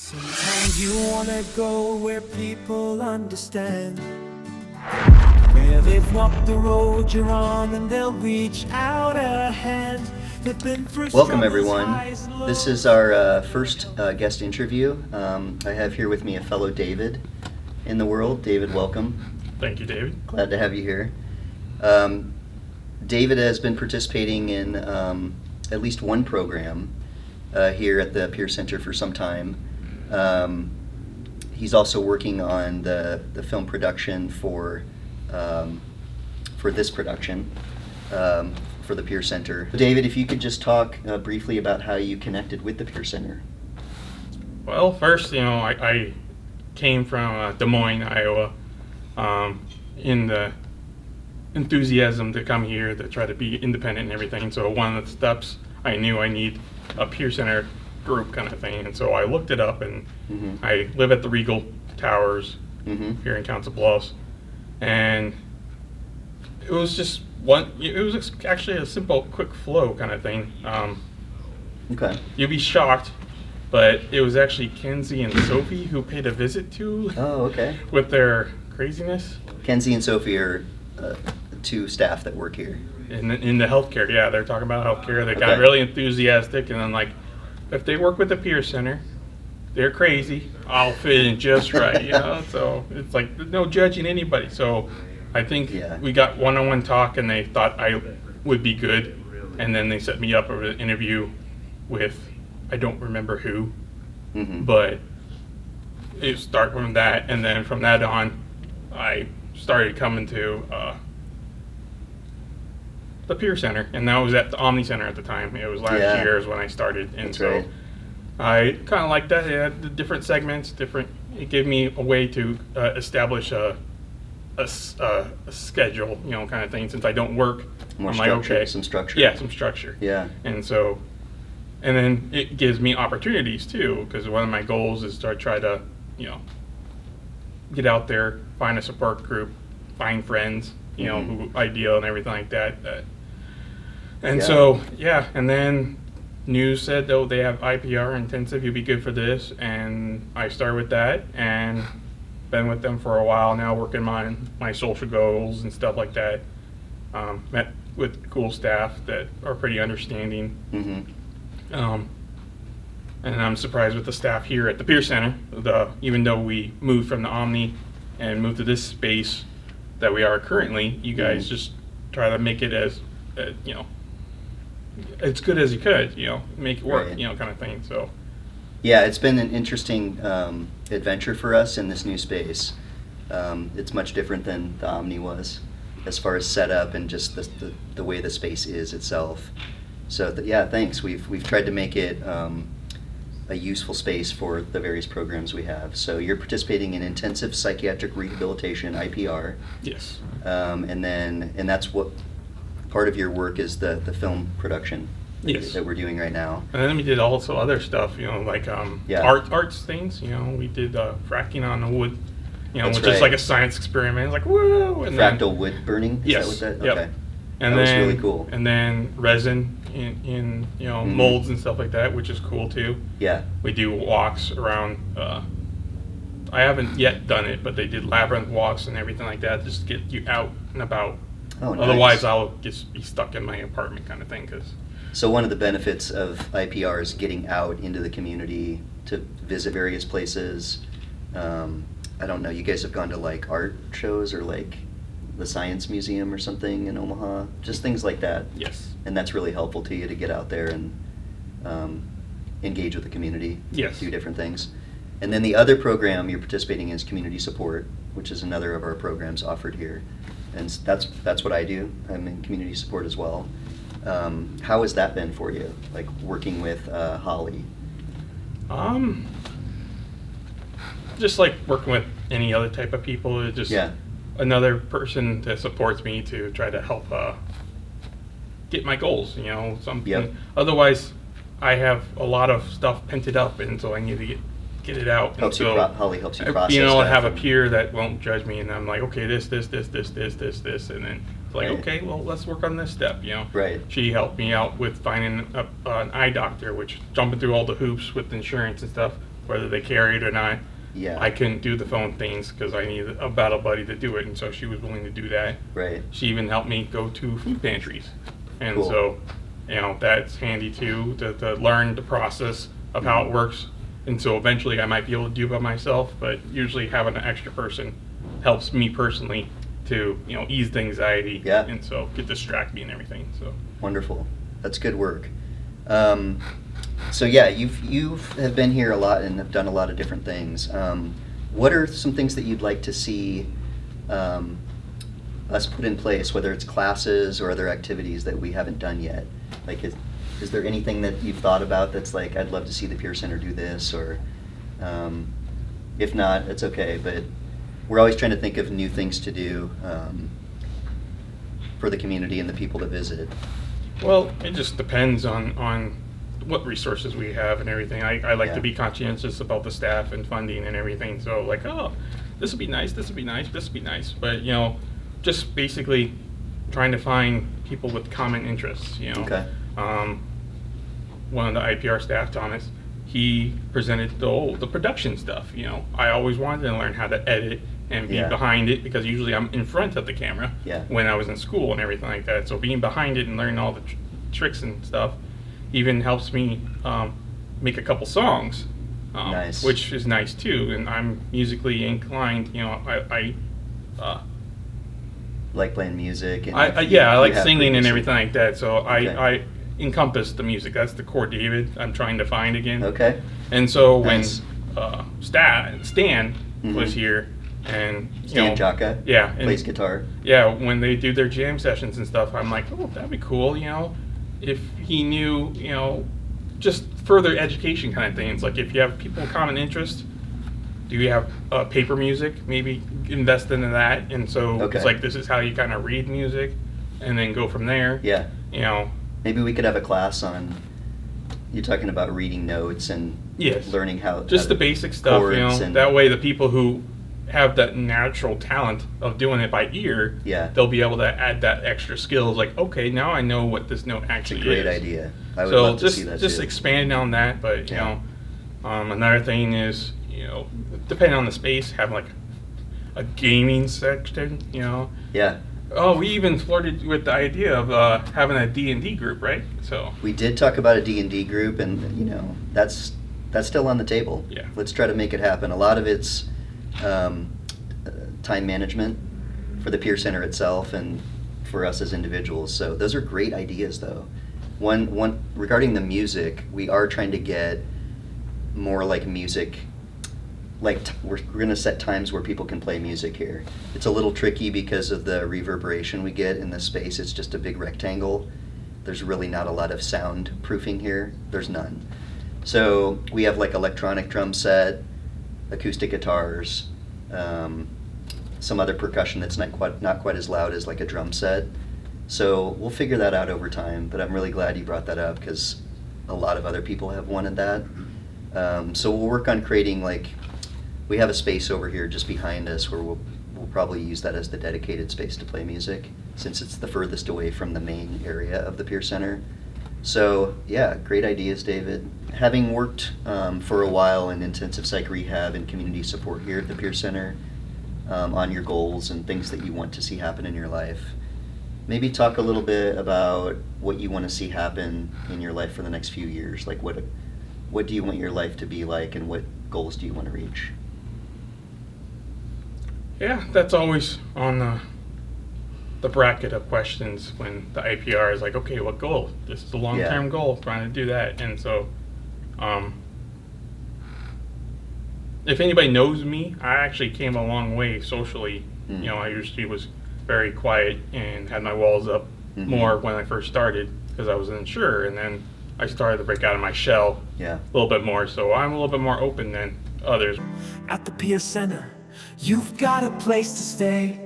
Sometimes you wanna go where people understand, where they've walked the road you're on and they'll reach out a hand. They've been through Welcome struggles, everyone. highs and This lows. is our first guest interview. I have here with me a fellow David in the world. David, welcome. Thank you, David. Glad to have you here. David has been participating in at least one program here at the Peer Center for some time. He's also working on the film production for this production for the Peer Center. David, if you could just talk briefly about how you connected with the Peer Center. Well, first, I came from Des Moines, Iowa, in the enthusiasm to come here to try to be independent and everything. So one of the steps I knew I need a Peer Center group kind of thing, and so I looked it up, and I live at the Regal Towers here in Council Bluffs, and it was just actually a simple, quick flow kind of thing. Okay. You'd be shocked, but it was actually Kenzie and Sophie who paid a visit to Oh, okay. with their craziness Kenzie and Sophie are two staff that work here. in the healthcare. Yeah, they're talking about healthcare. They got Okay. really enthusiastic, and I'm like, if they work with the Peer Center, they're crazy. I'll fit in just right. So it's like no judging anybody. So I think Yeah. we got one-on-one talk, and they thought I would be good, and then they set me up for an interview with I don't remember who, Mm-hmm. but it started from that, and then from that on, I started coming to the Peer Center, and that was at the Omni Center at the time. It was last Yeah. year is when I started, and That's so right. I kind of like that. It had the different segments, It gave me a way to establish a schedule, kind of thing. Since I don't work, More I'm structure, like, okay, some structure. yeah, some structure. Yeah. And so, and then it gives me opportunities too, because one of my goals is to try to, get out there, find a support group, find friends, who ideal and everything like that. And Yeah. so, yeah, and then news said, oh, they have IPR intensive, you'd be good for this, and I started with that, and been with them for a while now, working on my social goals and stuff like that. Met with cool staff that are pretty understanding. Mm-hmm. And I'm surprised with the staff here at the Peer Center. Even though we moved from the Omni and moved to this space that we are currently, you guys just try to make it as as good as you could. Make it work. Right. Kind of thing. So Yeah, it's been an interesting adventure for us in this new space. It's much different than the Omni was, as far as setup and just the way the space is itself. So yeah, thanks. We've tried to make it a useful space for the various programs we have. So you're participating in intensive psychiatric rehabilitation (IPR), yes, and that's what part of your work is the film production Yes. that we're doing right now. and then we did also other stuff. Like Yeah. arts things. We did fracking on the wood. That's which is right. like a science experiment. It's like woo, and then- Fractal wood burning. Yes. Is that what that? Yep. Okay. And That was then, really cool. And then resin in molds and stuff like that, which is cool too. Yeah. We do walks around. I haven't yet done it, but they did labyrinth walks and everything like that, just to get you out and about. Oh, nice. Otherwise, I'll just be stuck in my apartment kind of thing. So one of the benefits of IPR is getting out into the community to visit various places. I don't know, you guys have gone to like art shows or like the Science Museum or something in Omaha, just things like that. Yes. And that's really helpful to you to get out there and engage with the community. Yes. Do different things. And then the other program you're participating in is community support, which is another of our programs offered here. And that's what I do. I'm in community support as well. How has that been for you, like working with Holly? Just like working with any other type of people, it's just Yeah. another person that supports me to try to help get my goals. Something. Yep. Otherwise, I have a lot of stuff pented up, and so I need to get it out. Holly helps you process I stuff have a and- peer that won't judge me, and I'm like, okay, this, and then it's like, Right. okay, well, let's work on this step. Right. She helped me out with finding an eye doctor, which jumping through all the hoops with insurance and stuff whether they carry it or not. Yeah. I couldn't do the phone things because I needed a battle buddy to do it, and so she was willing to do that. Right. She even helped me go to food pantries, and Cool. so, you know, that's handy too to learn the process of how it works. And so eventually I might be able to do it by myself, but usually having an extra person helps me personally to, you know, ease the anxiety. Yeah. And so get distract me and everything. So Wonderful. That's good work. So yeah, you have been here a lot and have done a lot of different things. What are some things that you'd like to see us put in place, whether it's classes or other activities that we haven't done yet? Like, is there anything that you've thought about that's like, I'd love to see the Peer Center do this, or if not, it's okay, but we're always trying to think of new things to do for the community and the people that visit. well, it just depends on what resources we have and everything. I like Yeah. to be conscientious about the staff and funding and everything. So like, oh, this would be nice, this would be nice, this would be nice. But, you know, just basically trying to find people with common interests, you know. Okay. One of the IPR staff, Thomas, he presented the production stuff, you know. I always wanted to learn how to edit and be Yeah. behind it because usually I'm in front of the camera Yeah. when I was in school and everything like that. So being behind it and learning all the tricks and stuff even helps me make a couple songs, Nice. which is nice too. And I'm musically inclined, you know. I Like playing music and I if you like have singing and previously- everything like that. So Okay. I encompass the music. That's the core David I'm trying to find again. Okay. And so Nice. when Stan Mhm. was here, and you Stan know, Jaka yeah, and plays guitar. yeah, when they do their jam sessions and stuff, I'm like, oh, that'd be cool, you know, if he knew, you know, just further education kind of things. Like if you have people with common interest, do you have paper music? Maybe invest into that. And so Okay. it's like this is how you kind of read music, and then go from there. Yeah. You know, Maybe we could have a class on, you're talking about reading notes and yes, learning how just how the to- basic stuff, you chords know. and- That way, the people who have that natural talent of doing it by ear, Yeah. they'll be able to add that extra skills. Like, okay, now I know what this note It's a actually great is. idea. I would So love to just see that just too. expanding on that, but you Yeah. know, another thing is, you know, depending on the space, have like a gaming section. You know, Yeah. oh, we even flirted with the idea of having a D&D group, right? So We did talk about a D&D group, and you know that's still on the table. Yeah. Let's try to make it happen. A lot of it's time management for the Peer Center itself and for us as individuals. So those are great ideas, though. One regarding the music, we are trying to get more like music. Like we're going to set times where people can play music here. It's a little tricky because of the reverberation we get in this space. It's just a big rectangle. There's really not a lot of soundproofing here. There's none. So we have like electronic drum set, acoustic guitars, some other percussion that's not quite as loud as like a drum set. So we'll figure that out over time. But I'm really glad you brought that up because a lot of other people have wanted that. So we'll work on creating like, we have a space over here just behind us where we'll probably use that as the dedicated space to play music since it's the furthest away from the main area of the Peer Center. So yeah, great ideas, David. Having worked for a while in intensive psych rehab and community support here at the Peer Center, on your goals and things that you want to see happen in your life, maybe talk a little bit about what you want to see happen in your life for the next few years. Like what do you want your life to be like, and what goals do you want to reach? yeah, that's always on the bracket of questions when the IPR is like, okay, what goal? This is a long-term goal, trying to do that. And so, if anybody knows me, I actually came a long way socially. Mm. You know, I usually was very quiet and had my walls up Mhm. more when I first started because I was an insurer, and then I started to break out of my shell Yeah. a little bit more. So I'm a little bit more open than others. At the Peer Center, you've got a place to stay.